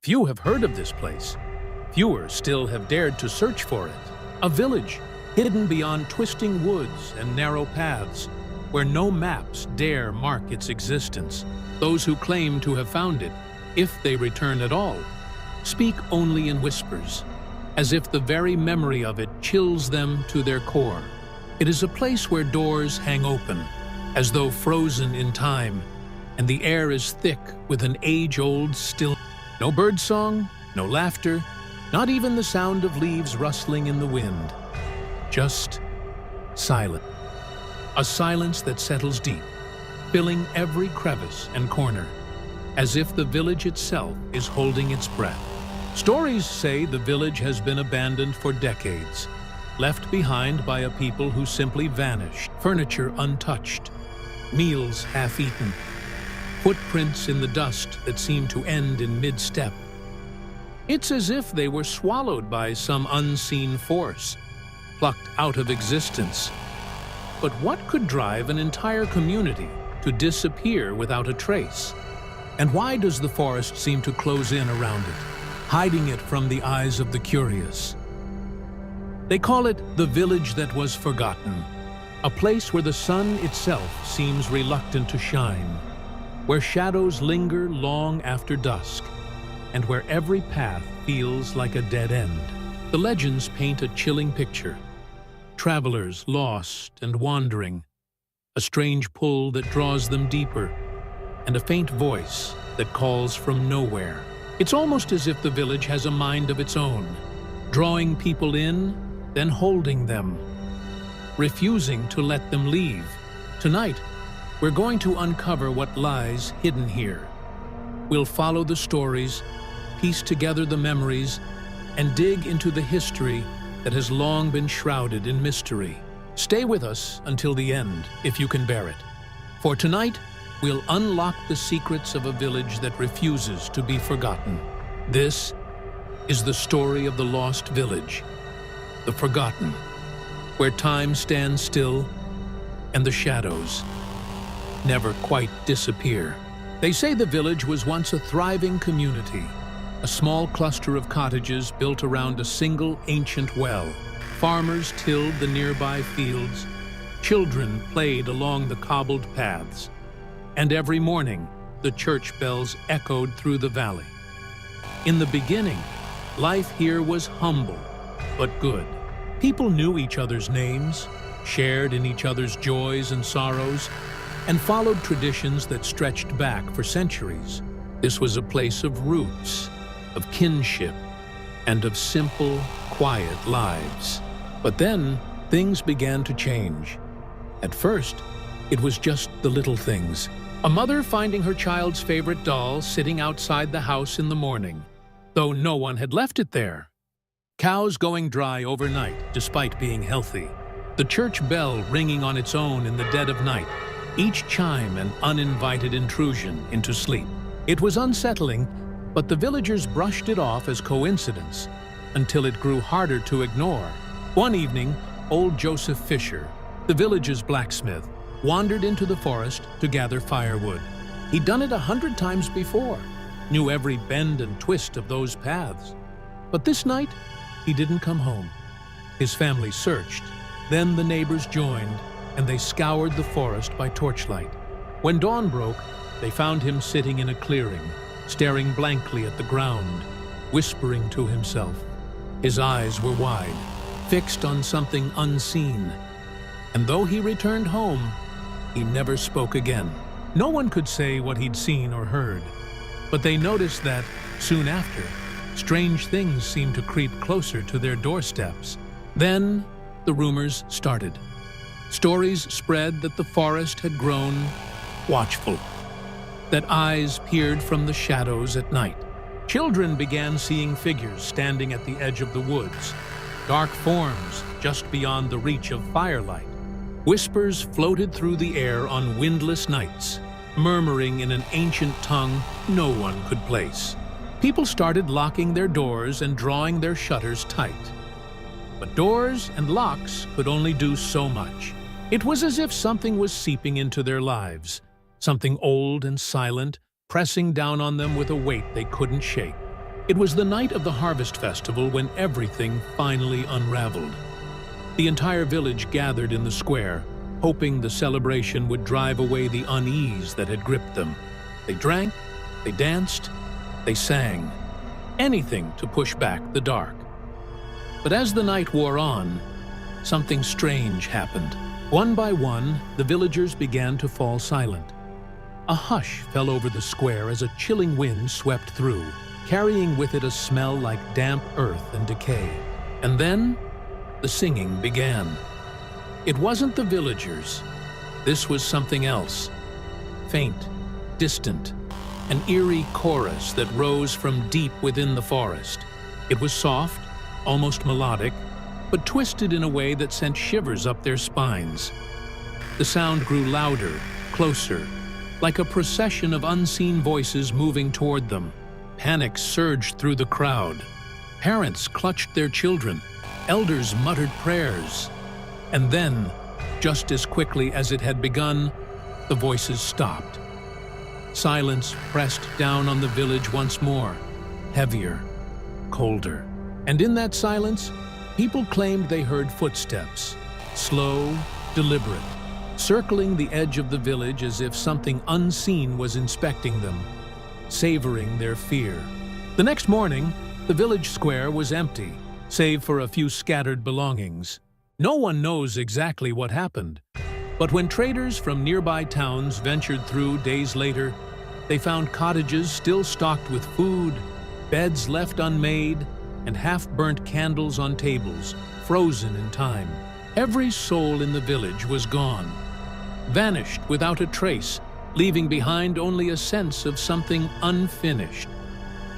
Few have heard of this place. Fewer still have dared to search for it. A village hidden beyond twisting woods and narrow paths, where no maps dare mark its existence. Those who claim to have found it, if they return at all, speak only in whispers, as if the very memory of it chills them to their core. It is a place where doors hang open, as though frozen in time, and the air is thick with an age-old still. No birdsong, no laughter, not even the sound of leaves rustling in the wind. Just silence. A silence that settles deep, filling every crevice and corner, as if the village itself is holding its breath. Stories say the village has been abandoned for decades, left behind by a people who simply vanished, furniture untouched, meals half-eaten, footprints in the dust that seem to end in mid-step. It's as if they were swallowed by some unseen force, plucked out of existence. But what could drive an entire community to disappear without a trace? And why does the forest seem to close in around it, hiding it from the eyes of the curious? They call it the village that was forgotten, a place where the sun itself seems reluctant to shine, where shadows linger long after dusk, and where every path feels like a dead end. The legends paint a chilling picture. Travelers lost and wandering, a strange pull that draws them deeper, and a faint voice that calls from nowhere. It's almost as if the village has a mind of its own, drawing people in, then holding them, refusing to let them leave. Tonight, we're going to uncover what lies hidden here. We'll follow the stories, piece together the memories, and dig into the history that has long been shrouded in mystery. Stay with us until the end, if you can bear it. For tonight, we'll unlock the secrets of a village that refuses to be forgotten. This is the story of the lost village, the forgotten, where time stands still and the shadows never quite disappear. They say the village was once a thriving community, a small cluster of cottages built around a single ancient well. Farmers tilled the nearby fields, children played along the cobbled paths, and every morning the church bells echoed through the valley. In the beginning, life here was humble but good. People knew each other's names, shared in each other's joys and sorrows, and followed traditions that stretched back for centuries. This was a place of roots, of kinship, and of simple, quiet lives. But then, things began to change. At first, it was just the little things. A mother finding her child's favorite doll sitting outside the house in the morning, though no one had left it there. Cows going dry overnight despite being healthy. The church bell ringing on its own in the dead of night, each chime an uninvited intrusion into sleep. It was unsettling, but the villagers brushed it off as coincidence until it grew harder to ignore. One evening, old Joseph Fisher, the village's blacksmith, wandered into the forest to gather firewood. He'd done it 100 times before, knew every bend and twist of those paths. But this night, he didn't come home. His family searched. Then the neighbors joined, and they scoured the forest by torchlight. When dawn broke, they found him sitting in a clearing, staring blankly at the ground, whispering to himself. His eyes were wide, fixed on something unseen. And though he returned home, he never spoke again. No one could say what he'd seen or heard, but they noticed that, soon after, strange things seemed to creep closer to their doorsteps. Then, the rumors started. Stories spread that the forest had grown watchful, that eyes peered from the shadows at night. Children began seeing figures standing at the edge of the woods, dark forms just beyond the reach of firelight. Whispers floated through the air on windless nights, murmuring in an ancient tongue no one could place. People started locking their doors and drawing their shutters tight. But doors and locks could only do so much. It was as if something was seeping into their lives, something old and silent, pressing down on them with a weight they couldn't shake. It was the night of the harvest festival when everything finally unraveled. The entire village gathered in the square, hoping the celebration would drive away the unease that had gripped them. They drank, they danced, they sang. Anything to push back the dark. But as the night wore on, something strange happened. One by one, the villagers began to fall silent. A hush fell over the square as a chilling wind swept through, carrying with it a smell like damp earth and decay. And then, the singing began. It wasn't the villagers. This was something else. Faint, distant, an eerie chorus that rose from deep within the forest. It was soft, almost melodic, but twisted in a way that sent shivers up their spines. The sound grew louder, closer, like a procession of unseen voices moving toward them. Panic surged through the crowd. Parents clutched their children. Elders muttered prayers. And then, just as quickly as it had begun, the voices stopped. Silence pressed down on the village once more, heavier, colder. And in that silence, people claimed they heard footsteps, slow, deliberate, circling the edge of the village as if something unseen was inspecting them, savoring their fear. The next morning, the village square was empty, save for a few scattered belongings. No one knows exactly what happened, but when traders from nearby towns ventured through days later, they found cottages still stocked with food, beds left unmade, and half-burnt candles on tables, frozen in time. Every soul in the village was gone, vanished without a trace, leaving behind only a sense of something unfinished,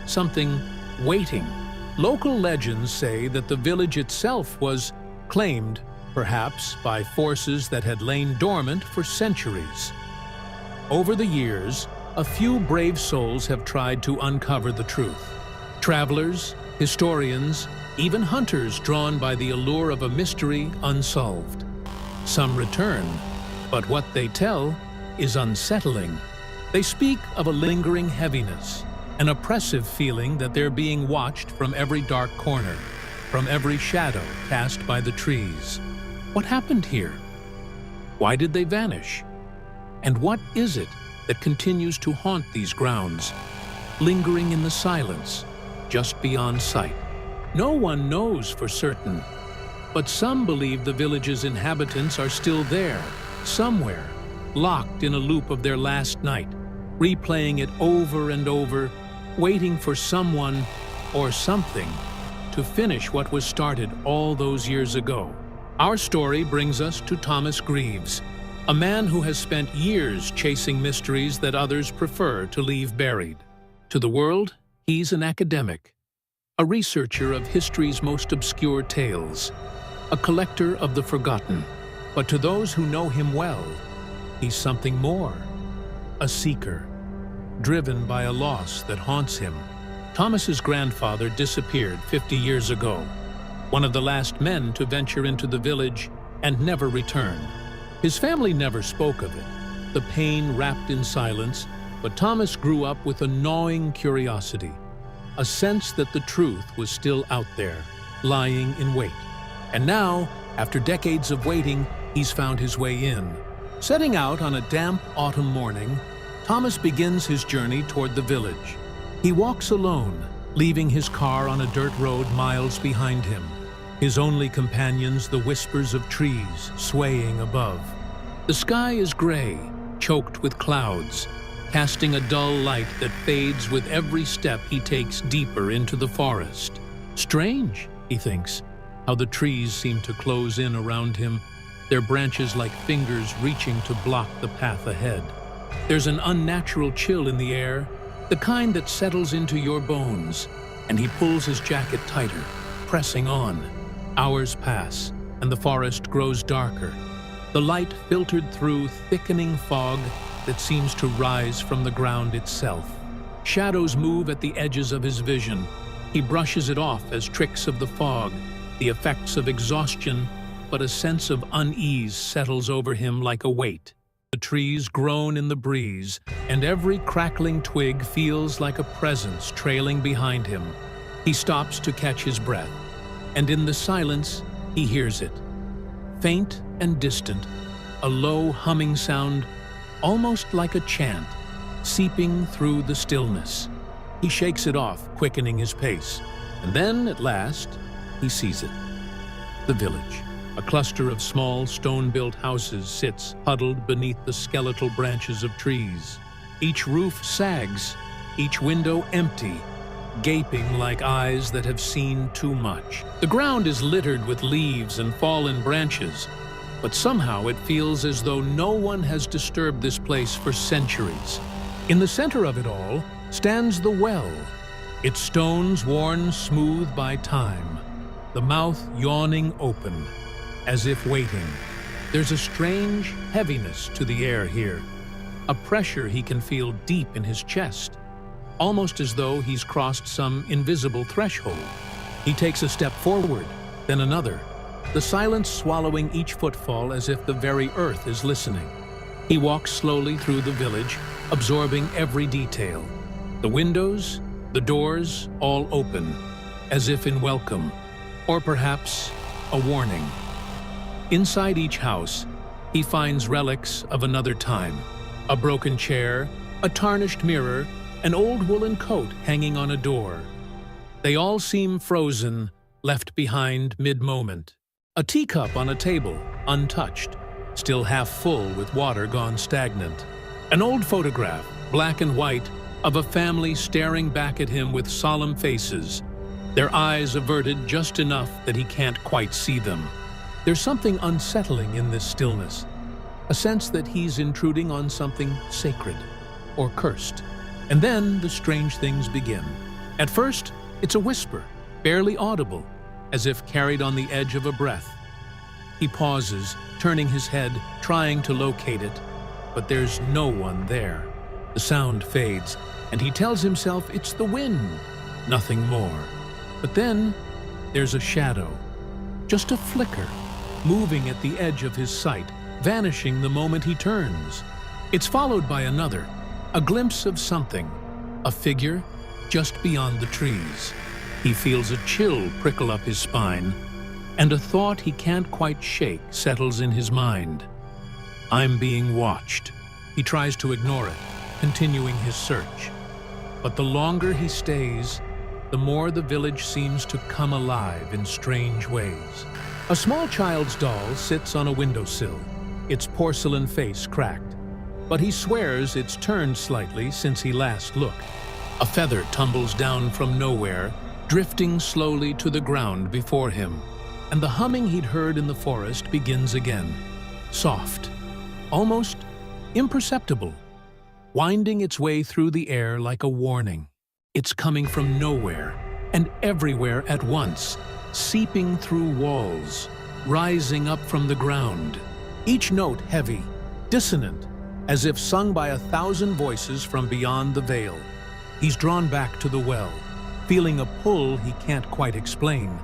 something waiting. Local legends say that the village itself was claimed, perhaps, by forces that had lain dormant for centuries. Over the years, a few brave souls have tried to uncover the truth. Travelers, historians, even hunters drawn by the allure of a mystery unsolved. Some return, but what they tell is unsettling. They speak of a lingering heaviness, an oppressive feeling that they're being watched from every dark corner, from every shadow cast by the trees. What happened here? Why did they vanish? And what is it that continues to haunt these grounds, lingering in the silence, just beyond sight? No one knows for certain, but some believe the village's inhabitants are still there, somewhere, locked in a loop of their last night, replaying it over and over, waiting for someone or something to finish what was started all those years ago. Our story brings us to Thomas Greaves, a man who has spent years chasing mysteries that others prefer to leave buried. To the world, he's an academic, a researcher of history's most obscure tales, a collector of the forgotten. But to those who know him well, he's something more, a seeker, driven by a loss that haunts him. Thomas's grandfather disappeared 50 years ago, one of the last men to venture into the village and never return. His family never spoke of it, the pain wrapped in silence, but Thomas grew up with a gnawing curiosity, a sense that the truth was still out there, lying in wait. And now, after decades of waiting, he's found his way in. Setting out on a damp autumn morning, Thomas begins his journey toward the village. He walks alone, leaving his car on a dirt road miles behind him. His only companions the whispers of trees swaying above. The sky is gray, choked with clouds, casting a dull light that fades with every step he takes deeper into the forest. Strange, he thinks, how the trees seem to close in around him, their branches like fingers reaching to block the path ahead. There's an unnatural chill in the air, the kind that settles into your bones, and he pulls his jacket tighter, pressing on. Hours pass, and the forest grows darker, the light filtered through thickening fog that seems to rise from the ground itself. Shadows move at the edges of his vision. He brushes it off as tricks of the fog, the effects of exhaustion, but a sense of unease settles over him like a weight. The trees groan in the breeze, and every crackling twig feels like a presence trailing behind him. He stops to catch his breath, and in the silence, he hears it. Faint and distant, a low humming sound, almost like a chant, seeping through the stillness. He shakes it off, quickening his pace, and then, at last, he sees it. The village. A cluster of small, stone-built houses sits huddled beneath the skeletal branches of trees. Each roof sags, each window empty, gaping like eyes that have seen too much. The ground is littered with leaves and fallen branches, but somehow it feels as though no one has disturbed this place for centuries. In the center of it all stands the well, its stones worn smooth by time, the mouth yawning open, as if waiting. There's a strange heaviness to the air here, a pressure he can feel deep in his chest, almost as though he's crossed some invisible threshold. He takes a step forward, then another, the silence swallowing each footfall as if the very earth is listening. He walks slowly through the village, absorbing every detail. The windows, the doors, all open, as if in welcome, or perhaps a warning. Inside each house, he finds relics of another time. A broken chair, a tarnished mirror, an old woolen coat hanging on a door. They all seem frozen, left behind mid-moment. A teacup on a table, untouched, still half full with water gone stagnant. An old photograph, black and white, of a family staring back at him with solemn faces, their eyes averted just enough that he can't quite see them. There's something unsettling in this stillness, a sense that he's intruding on something sacred or cursed. And then the strange things begin. At first, it's a whisper, barely audible, as if carried on the edge of a breath. He pauses, turning his head, trying to locate it, but there's no one there. The sound fades, and he tells himself it's the wind, nothing more. But then, there's a shadow, just a flicker, moving at the edge of his sight, vanishing the moment he turns. It's followed by another, a glimpse of something, a figure just beyond the trees. He feels a chill prickle up his spine, and a thought he can't quite shake settles in his mind. I'm being watched. He tries to ignore it, continuing his search. But the longer he stays, the more the village seems to come alive in strange ways. A small child's doll sits on a windowsill, its porcelain face cracked, but he swears it's turned slightly since he last looked. A feather tumbles down from nowhere, drifting slowly to the ground before him, and the humming he'd heard in the forest begins again, soft, almost imperceptible, winding its way through the air like a warning. It's coming from nowhere and everywhere at once, seeping through walls, rising up from the ground, each note heavy, dissonant, as if sung by 1,000 voices from beyond the veil. He's drawn back to the well, feeling a pull he can't quite explain.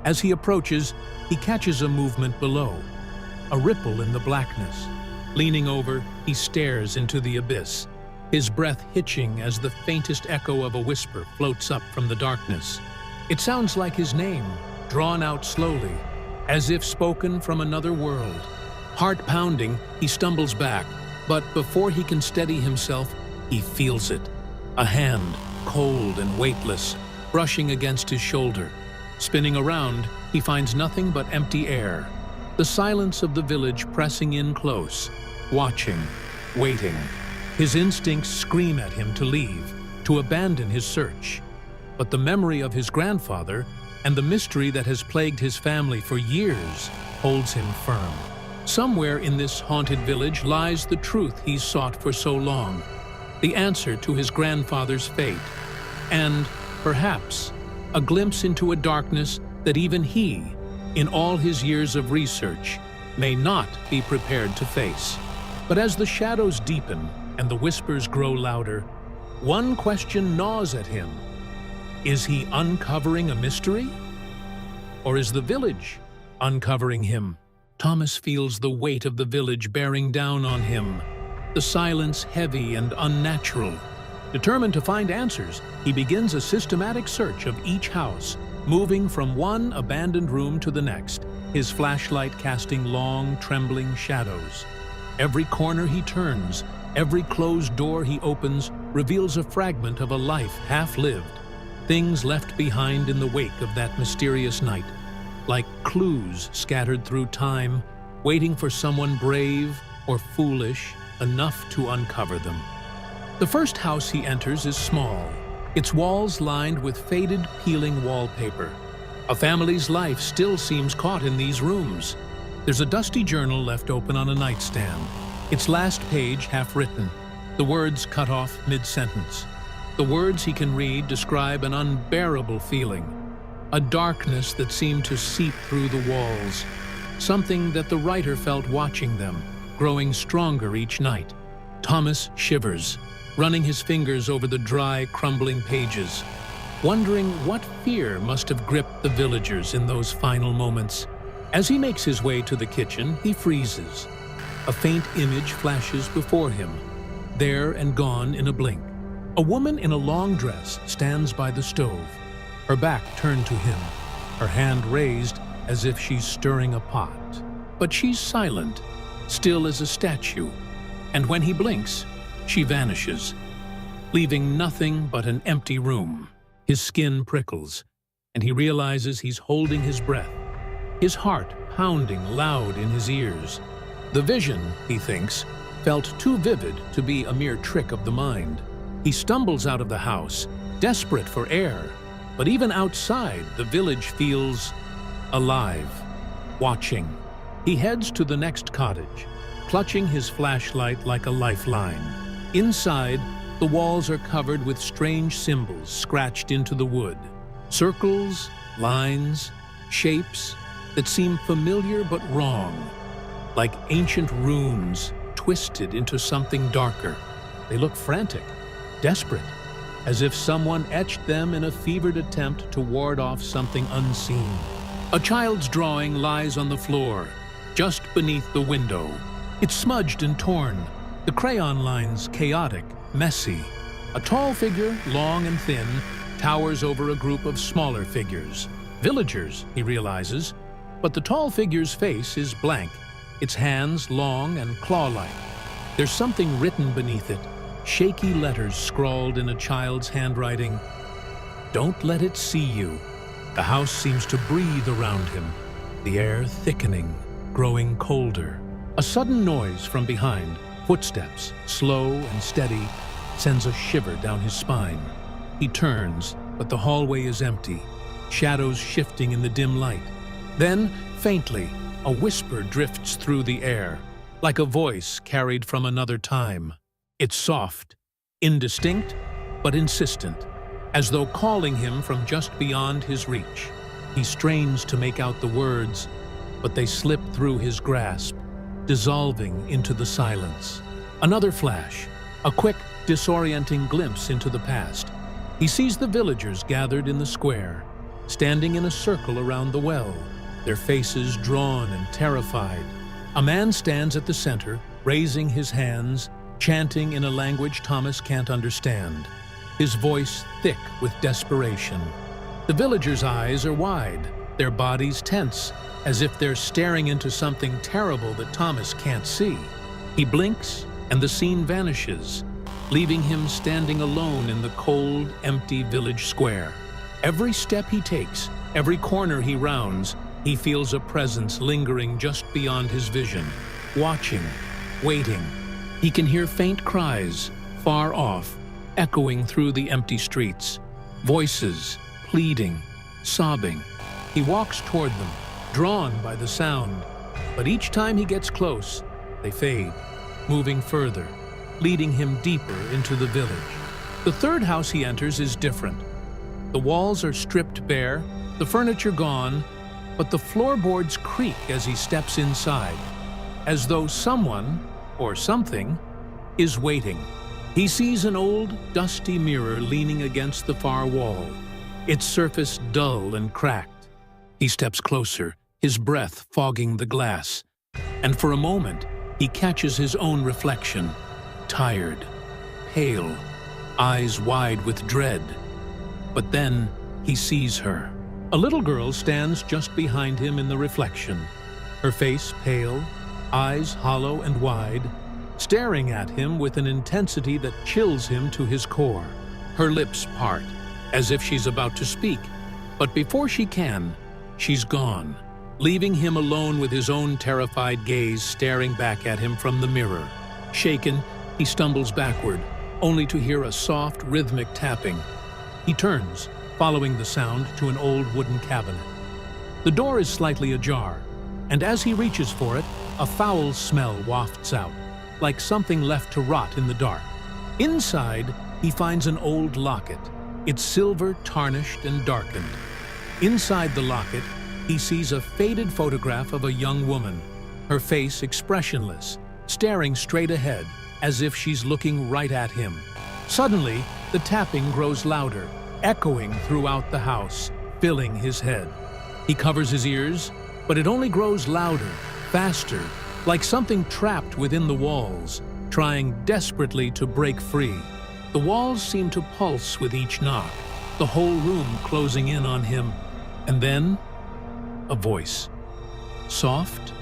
As he approaches, he catches a movement below, a ripple in the blackness. Leaning over, he stares into the abyss, his breath hitching as the faintest echo of a whisper floats up from the darkness. It sounds like his name, drawn out slowly, as if spoken from another world. Heart pounding, he stumbles back, but before he can steady himself, he feels it. A hand, cold and weightless, brushing against his shoulder. Spinning around, he finds nothing but empty air. The silence of the village pressing in close, watching, waiting. His instincts scream at him to leave, to abandon his search. But the memory of his grandfather and the mystery that has plagued his family for years holds him firm. Somewhere in this haunted village lies the truth he's sought for so long, the answer to his grandfather's fate, and, perhaps, a glimpse into a darkness that even he, in all his years of research, may not be prepared to face. But as the shadows deepen and the whispers grow louder, one question gnaws at him. Is he uncovering a mystery? Or is the village uncovering him? Thomas feels the weight of the village bearing down on him, the silence heavy and unnatural. Determined to find answers, he begins a systematic search of each house, moving from one abandoned room to the next, his flashlight casting long, trembling shadows. Every corner he turns, every closed door he opens, reveals a fragment of a life half-lived, things left behind in the wake of that mysterious night, like clues scattered through time, waiting for someone brave or foolish enough to uncover them. The first house he enters is small, its walls lined with faded, peeling wallpaper. A family's life still seems caught in these rooms. There's a dusty journal left open on a nightstand, its last page half-written, the words cut off mid-sentence. The words he can read describe an unbearable feeling, a darkness that seemed to seep through the walls, something that the writer felt watching them, growing stronger each night. Thomas shivers, running his fingers over the dry, crumbling pages, wondering what fear must have gripped the villagers in those final moments. As he makes his way to the kitchen, he freezes. A faint image flashes before him, there and gone in a blink. A woman in a long dress stands by the stove, her back turned to him, her hand raised as if she's stirring a pot. But she's silent, still as a statue, and when he blinks, she vanishes, leaving nothing but an empty room. His skin prickles, and he realizes he's holding his breath, his heart pounding loud in his ears. The vision, he thinks, felt too vivid to be a mere trick of the mind. He stumbles out of the house, desperate for air, but even outside, the village feels alive, watching. He heads to the next cottage, clutching his flashlight like a lifeline. Inside, the walls are covered with strange symbols scratched into the wood. Circles, lines, shapes that seem familiar but wrong, like ancient runes twisted into something darker. They look frantic, desperate, as if someone etched them in a fevered attempt to ward off something unseen. A child's drawing lies on the floor, just beneath the window. It's smudged and torn, the crayon lines chaotic, messy. A tall figure, long and thin, towers over a group of smaller figures. Villagers, he realizes, but the tall figure's face is blank, its hands long and claw-like. There's something written beneath it, shaky letters scrawled in a child's handwriting. Don't let it see you. The house seems to breathe around him, the air thickening, growing colder. A sudden noise from behind, footsteps, slow and steady, sends a shiver down his spine. He turns, but the hallway is empty, shadows shifting in the dim light. Then, faintly, a whisper drifts through the air, like a voice carried from another time. It's soft, indistinct, but insistent, as though calling him from just beyond his reach. He strains to make out the words, but they slip through his grasp, dissolving into the silence. Another flash, a quick, disorienting glimpse into the past. He sees the villagers gathered in the square, standing in a circle around the well, their faces drawn and terrified. A man stands at the center, raising his hands, chanting in a language Thomas can't understand, his voice thick with desperation. The villagers' eyes are wide, their bodies tense, as if they're staring into something terrible that Thomas can't see. He blinks, and the scene vanishes, leaving him standing alone in the cold, empty village square. Every step he takes, every corner he rounds, he feels a presence lingering just beyond his vision, watching, waiting. He can hear faint cries, far off, echoing through the empty streets, voices, pleading, sobbing. He walks toward them, drawn by the sound, but each time he gets close, they fade, moving further, leading him deeper into the village. The third house he enters is different. The walls are stripped bare, the furniture gone, but the floorboards creak as he steps inside, as though someone, or something, is waiting. He sees an old, dusty mirror leaning against the far wall, its surface dull and cracked. He steps closer, his breath fogging the glass, and for a moment, he catches his own reflection, tired, pale, eyes wide with dread. But then he sees her. A little girl stands just behind him in the reflection, her face pale, eyes hollow and wide, staring at him with an intensity that chills him to his core. Her lips part, as if she's about to speak, but before she can, she's gone, leaving him alone with his own terrified gaze staring back at him from the mirror. Shaken, he stumbles backward, only to hear a soft, rhythmic tapping. He turns, following the sound to an old wooden cabinet. The door is slightly ajar, and as he reaches for it, a foul smell wafts out, like something left to rot in the dark. Inside, he finds an old locket, its silver tarnished and darkened. Inside the locket, he sees a faded photograph of a young woman, her face expressionless, staring straight ahead, as if she's looking right at him. Suddenly, the tapping grows louder, echoing throughout the house, filling his head. He covers his ears, but it only grows louder, faster, like something trapped within the walls, trying desperately to break free. The walls seem to pulse with each knock, the whole room closing in on him. And then, a voice. Soft,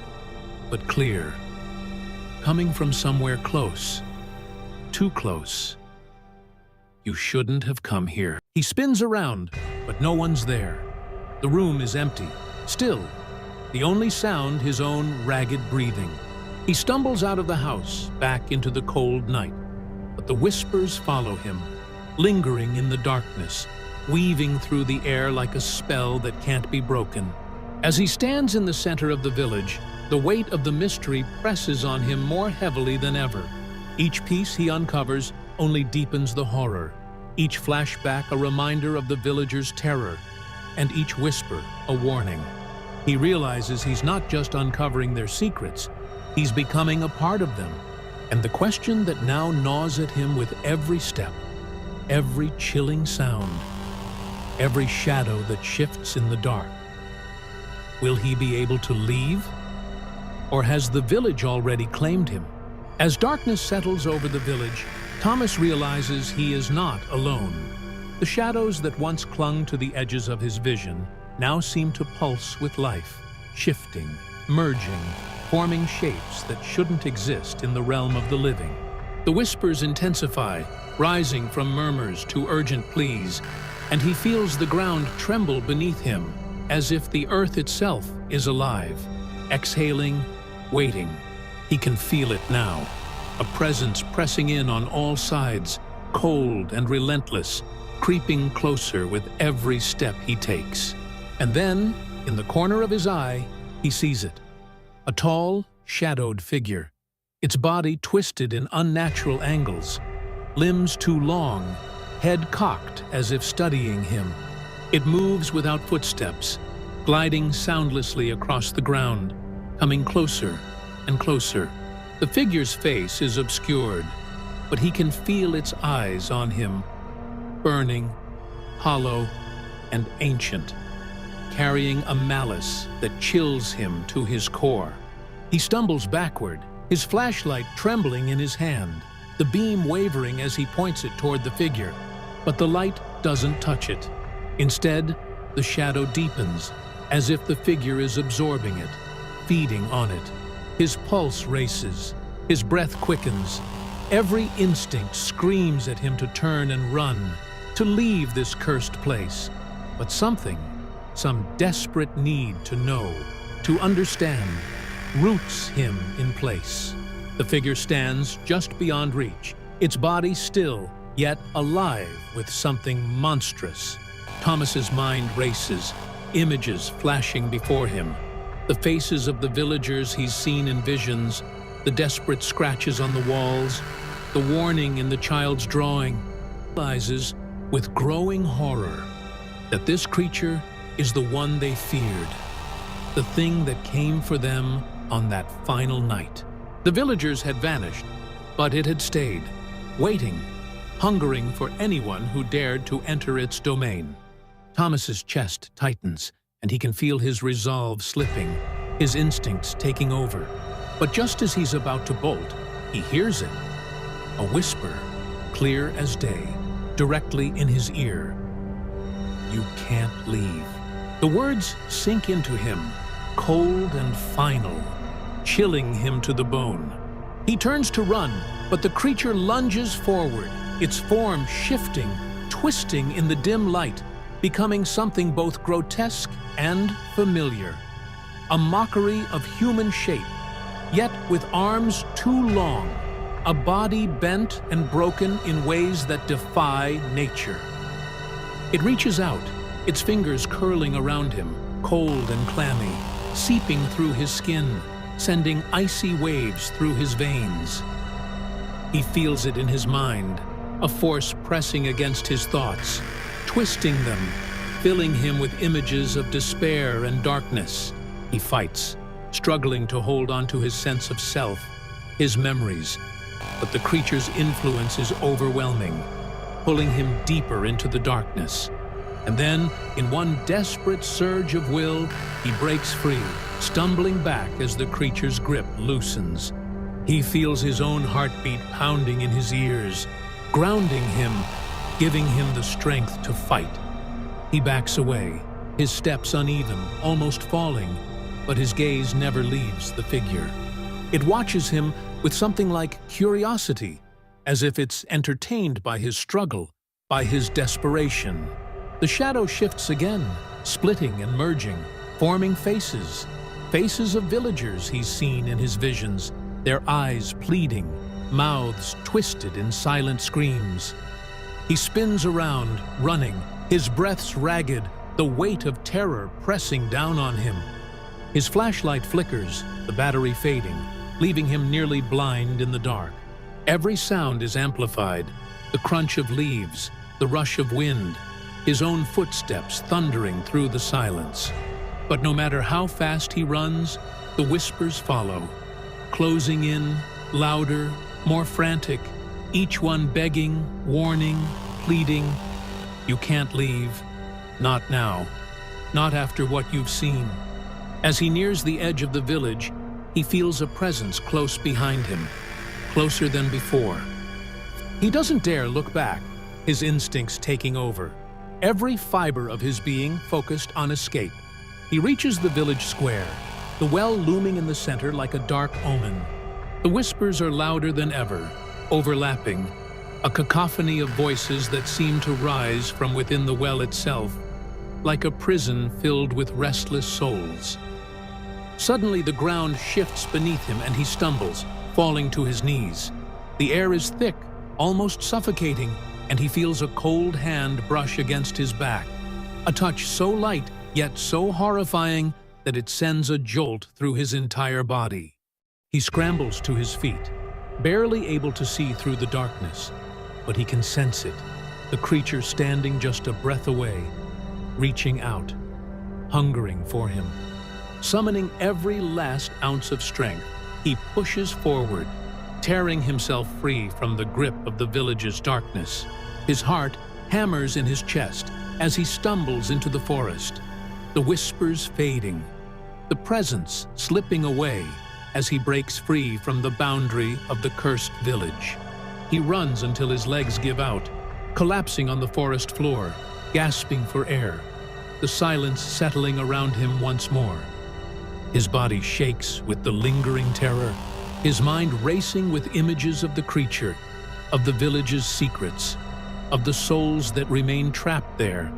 but clear. Coming from somewhere close. Too close. You shouldn't have come here. He spins around, but no one's there. The room is empty, still. The only sound his own ragged breathing. He stumbles out of the house, back into the cold night. But the whispers follow him, lingering in the darkness, weaving through the air like a spell that can't be broken. As he stands in the center of the village, the weight of the mystery presses on him more heavily than ever. Each piece he uncovers only deepens the horror, each flashback a reminder of the villagers' terror, and each whisper a warning. He realizes he's not just uncovering their secrets, he's becoming a part of them. And the question that now gnaws at him with every step, every chilling sound, every shadow that shifts in the dark. Will he be able to leave? Or has the village already claimed him? As darkness settles over the village, Thomas realizes he is not alone. The shadows that once clung to the edges of his vision now seem to pulse with life, shifting, merging, forming shapes that shouldn't exist in the realm of the living. The whispers intensify, rising from murmurs to urgent pleas, and he feels the ground tremble beneath him, as if the earth itself is alive, exhaling, waiting. He can feel it now, a presence pressing in on all sides, cold and relentless, creeping closer with every step he takes. And then, in the corner of his eye, he sees it. A tall, shadowed figure, its body twisted in unnatural angles, limbs too long, head cocked as if studying him. It moves without footsteps, gliding soundlessly across the ground, coming closer and closer. The figure's face is obscured, but he can feel its eyes on him, burning, hollow, and ancient, carrying a malice that chills him to his core. He stumbles backward, his flashlight trembling in his hand, the beam wavering as he points it toward the figure. But the light doesn't touch it. Instead, the shadow deepens, as if the figure is absorbing it, feeding on it. His pulse races, his breath quickens. Every instinct screams at him to turn and run, to leave this cursed place. But something, some desperate need to know, to understand, roots him in place. The figure stands just beyond reach, its body still, yet alive with something monstrous. Thomas's mind races, images flashing before him. The faces of the villagers he's seen in visions, the desperate scratches on the walls, the warning in the child's drawing. He realizes, with growing horror, that this creature is the one they feared, the thing that came for them on that final night. The villagers had vanished, but it had stayed, waiting, hungering for anyone who dared to enter its domain. Thomas's chest tightens, and he can feel his resolve slipping, his instincts taking over. But just as he's about to bolt, he hears it, a whisper, clear as day. directly in his ear. "You can't leave." The words sink into him, cold and final, chilling him to the bone. He turns to run, but the creature lunges forward, its form shifting, twisting in the dim light, becoming something both grotesque and familiar. A mockery of human shape, yet with arms too long, a body bent and broken in ways that defy nature. It reaches out, its fingers curling around him, cold and clammy, seeping through his skin, sending icy waves through his veins. He feels it in his mind, a force pressing against his thoughts, twisting them, filling him with images of despair and darkness. He fights, struggling to hold on to his sense of self, his memories, but the creature's influence is overwhelming, pulling him deeper into the darkness. And then, in one desperate surge of will, he breaks free, stumbling back as the creature's grip loosens. He feels his own heartbeat pounding in his ears, grounding him, giving him the strength to fight. He backs away, his steps uneven, almost falling, but his gaze never leaves the figure. It watches him with something like curiosity, as if it's entertained by his struggle, by his desperation. The shadow shifts again, splitting and merging, forming faces. Faces of villagers he's seen in his visions, their eyes pleading, mouths twisted in silent screams. He spins around, running, his breaths ragged, the weight of terror pressing down on him. His flashlight flickers, the battery fading, leaving him nearly blind in the dark. Every sound is amplified, the crunch of leaves, the rush of wind, his own footsteps thundering through the silence. But no matter how fast he runs, the whispers follow, closing in, louder, more frantic, each one begging, warning, pleading. You can't leave. Not now. Not after what you've seen. As he nears the edge of the village, he feels a presence close behind him, closer than before. He doesn't dare look back, his instincts taking over, every fiber of his being focused on escape. He reaches the village square, the well looming in the center like a dark omen. The whispers are louder than ever, overlapping, a cacophony of voices that seem to rise from within the well itself, like a prison filled with restless souls. Suddenly the ground shifts beneath him and he stumbles, falling to his knees. The air is thick, almost suffocating, and he feels a cold hand brush against his back, a touch so light yet so horrifying that it sends a jolt through his entire body. He scrambles to his feet, barely able to see through the darkness, but he can sense it, the creature standing just a breath away, reaching out, hungering for him. Summoning every last ounce of strength, he pushes forward, tearing himself free from the grip of the village's darkness. His heart hammers in his chest as he stumbles into the forest, the whispers fading, the presence slipping away as he breaks free from the boundary of the cursed village. He runs until his legs give out, collapsing on the forest floor, gasping for air, the silence settling around him once more. His body shakes with the lingering terror, his mind racing with images of the creature, of the village's secrets, of the souls that remain trapped there,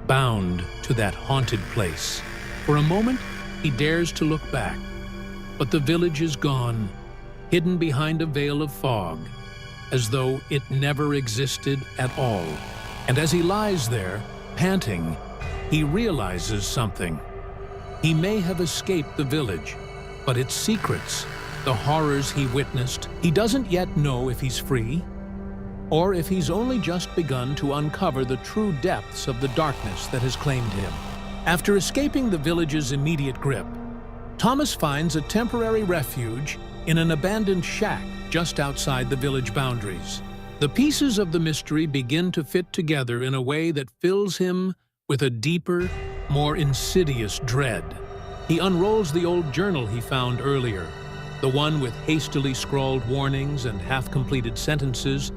bound to that haunted place. For a moment, he dares to look back, but the village is gone, hidden behind a veil of fog, as though it never existed at all. And as he lies there, panting, he realizes something. He may have escaped the village, but its secrets, the horrors he witnessed, he doesn't yet know if he's free, or if he's only just begun to uncover the true depths of the darkness that has claimed him. After escaping the village's immediate grip, Thomas finds a temporary refuge in an abandoned shack just outside the village boundaries. The pieces of the mystery begin to fit together in a way that fills him with a deeper, more insidious dread. He unrolls the old journal he found earlier, the one with hastily scrawled warnings and half-completed sentences,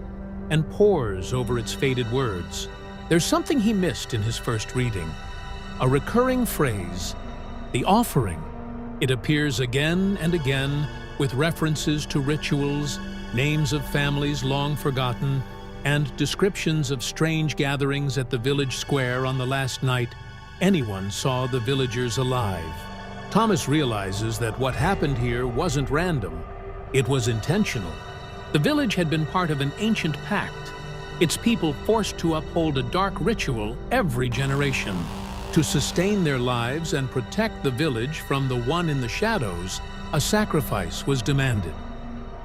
and pores over its faded words. There's something he missed in his first reading. A recurring phrase, the offering. It appears again and again with references to rituals, names of families long forgotten, and descriptions of strange gatherings at the village square on the last night anyone saw the villagers alive. Thomas realizes that what happened here wasn't random. It was intentional. The village had been part of an ancient pact, its people forced to uphold a dark ritual every generation. To sustain their lives and protect the village from the one in the shadows, a sacrifice was demanded.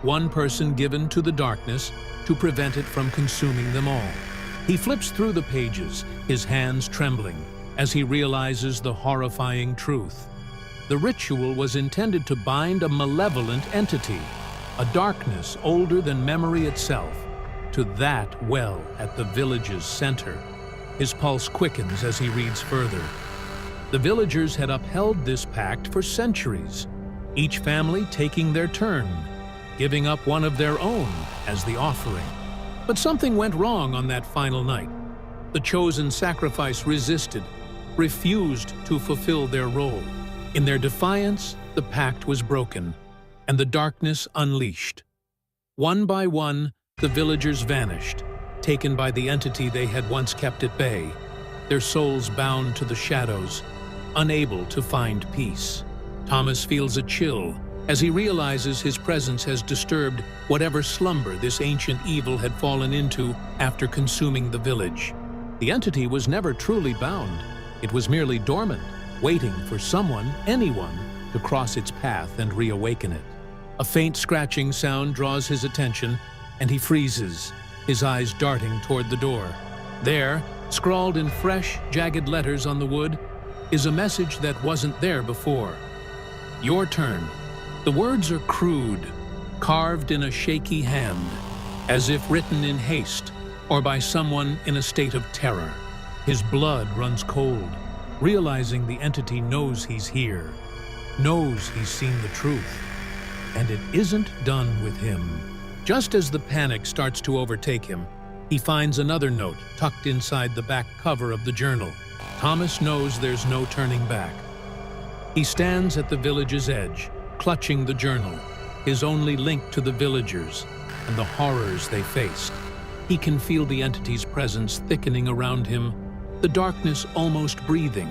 One person given to the darkness to prevent it from consuming them all. He flips through the pages, his hands trembling, as he realizes the horrifying truth. The ritual was intended to bind a malevolent entity, a darkness older than memory itself, to that well at the village's center. His pulse quickens as he reads further. The villagers had upheld this pact for centuries, each family taking their turn, giving up one of their own as the offering. But something went wrong on that final night. The chosen sacrifice resisted, refused to fulfill their role. In their defiance, the pact was broken, and the darkness unleashed. One by one, the villagers vanished, taken by the entity they had once kept at bay, their souls bound to the shadows, unable to find peace. Thomas feels a chill as he realizes his presence has disturbed whatever slumber this ancient evil had fallen into after consuming the village. The entity was never truly bound. It was merely dormant, waiting for someone, anyone, to cross its path and reawaken it. A faint scratching sound draws his attention, and he freezes, his eyes darting toward the door. There, scrawled in fresh, jagged letters on the wood, is a message that wasn't there before. Your turn. The words are crude, carved in a shaky hand, as if written in haste or by someone in a state of terror. His blood runs cold, realizing the entity knows he's here, knows he's seen the truth, and it isn't done with him. Just as the panic starts to overtake him, he finds another note tucked inside the back cover of the journal. Thomas knows there's no turning back. He stands at the village's edge, clutching the journal, his only link to the villagers and the horrors they faced. He can feel the entity's presence thickening around him, the darkness almost breathing,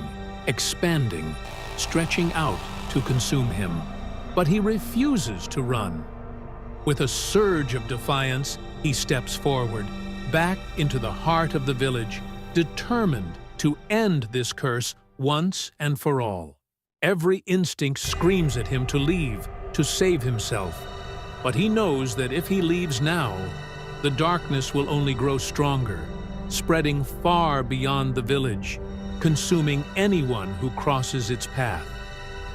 expanding, stretching out to consume him. But he refuses to run. With a surge of defiance, he steps forward, back into the heart of the village, determined to end this curse once and for all. Every instinct screams at him to leave, to save himself. But he knows that if he leaves now, the darkness will only grow stronger, spreading far beyond the village, consuming anyone who crosses its path.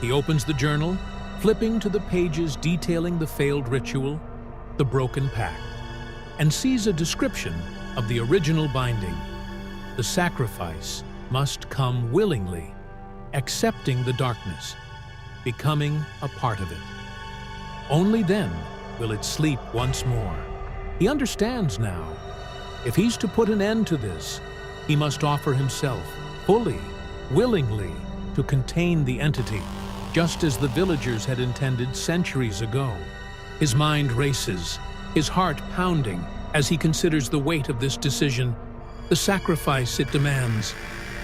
He opens the journal, flipping to the pages detailing the failed ritual, the broken pact, and sees a description of the original binding. The sacrifice must come willingly, accepting the darkness, becoming a part of it. Only then will it sleep once more. He understands now. If he's to put an end to this, he must offer himself, fully, willingly, to contain the entity, just as the villagers had intended centuries ago. His mind races, his heart pounding, as he considers the weight of this decision, the sacrifice it demands.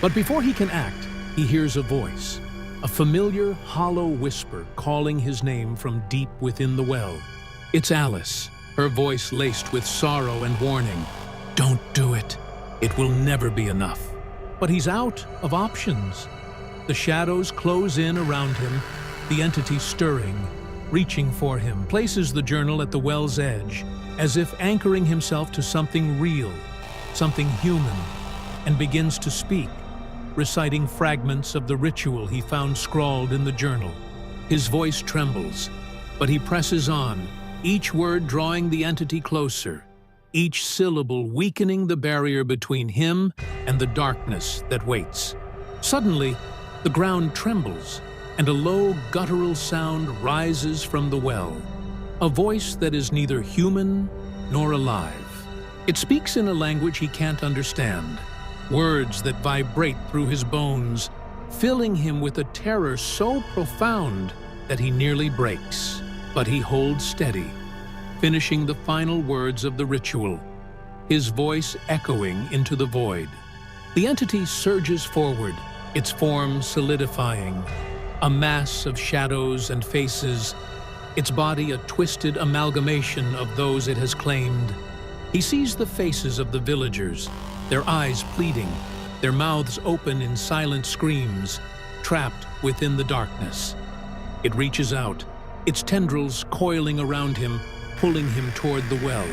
But before he can act, he hears a voice, a familiar, hollow whisper calling his name from deep within the well. It's Alice, her voice laced with sorrow and warning. Don't do it. It will never be enough. But he's out of options. The shadows close in around him, the entity stirring, reaching for him, places the journal at the well's edge, as if anchoring himself to something real, something human, and begins to speak, reciting fragments of the ritual he found scrawled in the journal. His voice trembles, but he presses on, each word drawing the entity closer, each syllable weakening the barrier between him and the darkness that waits. Suddenly, the ground trembles, and a low, guttural sound rises from the well, a voice that is neither human nor alive. It speaks in a language he can't understand, words that vibrate through his bones, filling him with a terror so profound that he nearly breaks. But he holds steady, finishing the final words of the ritual, his voice echoing into the void. The entity surges forward, its form solidifying, a mass of shadows and faces, its body a twisted amalgamation of those it has claimed. He sees the faces of the villagers, their eyes pleading, their mouths open in silent screams, trapped within the darkness. It reaches out, its tendrils coiling around him, pulling him toward the well.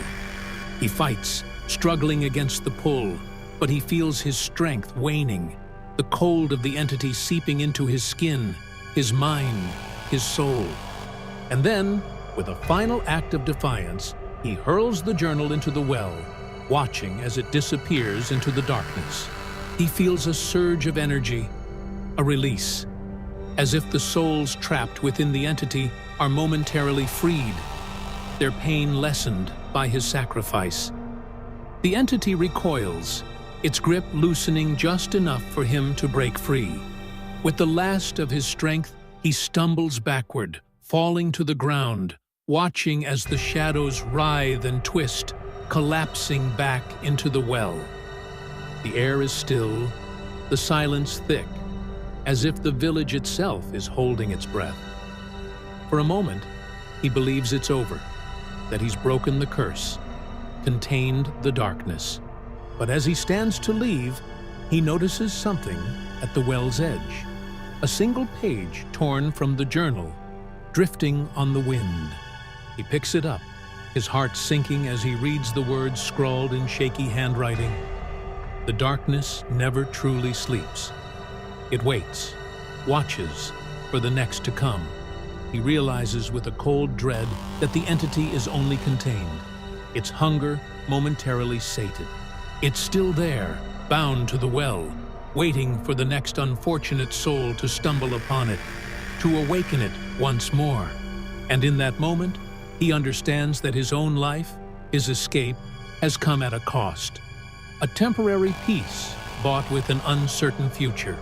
He fights, struggling against the pull, but he feels his strength waning, the cold of the entity seeping into his skin, his mind, his soul. And then, with a final act of defiance, he hurls the journal into the well, watching as it disappears into the darkness. He feels a surge of energy, a release, as if the souls trapped within the entity are momentarily freed, their pain lessened by his sacrifice. The entity recoils, its grip loosening just enough for him to break free. With the last of his strength, he stumbles backward, falling to the ground, watching as the shadows writhe and twist, collapsing back into the well. The air is still, the silence thick, as if the village itself is holding its breath. For a moment, he believes it's over, that he's broken the curse, contained the darkness. But as he stands to leave, he notices something at the well's edge. A single page torn from the journal, drifting on the wind. He picks it up, his heart sinking as he reads the words scrawled in shaky handwriting. The darkness never truly sleeps. It waits, watches for the next to come. He realizes with a cold dread that the entity is only contained, its hunger momentarily sated. It's still there, bound to the well, waiting for the next unfortunate soul to stumble upon it, to awaken it once more. And in that moment, he understands that his own life, his escape, has come at a cost. A temporary peace bought with an uncertain future.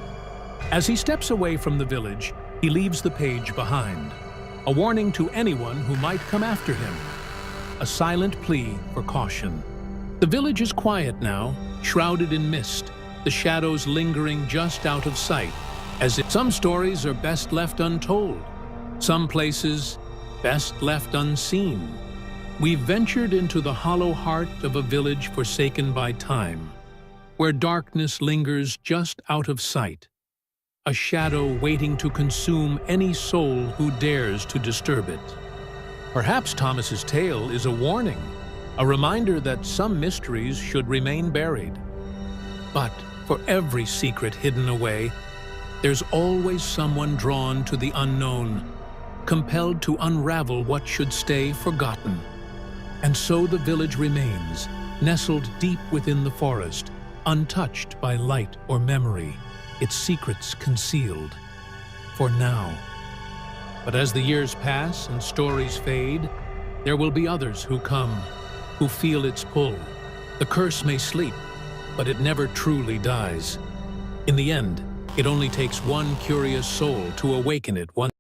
As he steps away from the village, he leaves the page behind, a warning to anyone who might come after him, a silent plea for caution. The village is quiet now, shrouded in mist, the shadows lingering just out of sight, as if some stories are best left untold, some places best left unseen. We've ventured into the hollow heart of a village forsaken by time, where darkness lingers just out of sight, a shadow waiting to consume any soul who dares to disturb it. Perhaps Thomas's tale is a warning, a reminder that some mysteries should remain buried. But for every secret hidden away, there's always someone drawn to the unknown, compelled to unravel what should stay forgotten. And so the village remains, nestled deep within the forest, untouched by light or memory, its secrets concealed. For now. But as the years pass and stories fade, there will be others who come, who feel its pull. The curse may sleep, but it never truly dies. In the end, it only takes one curious soul to awaken it once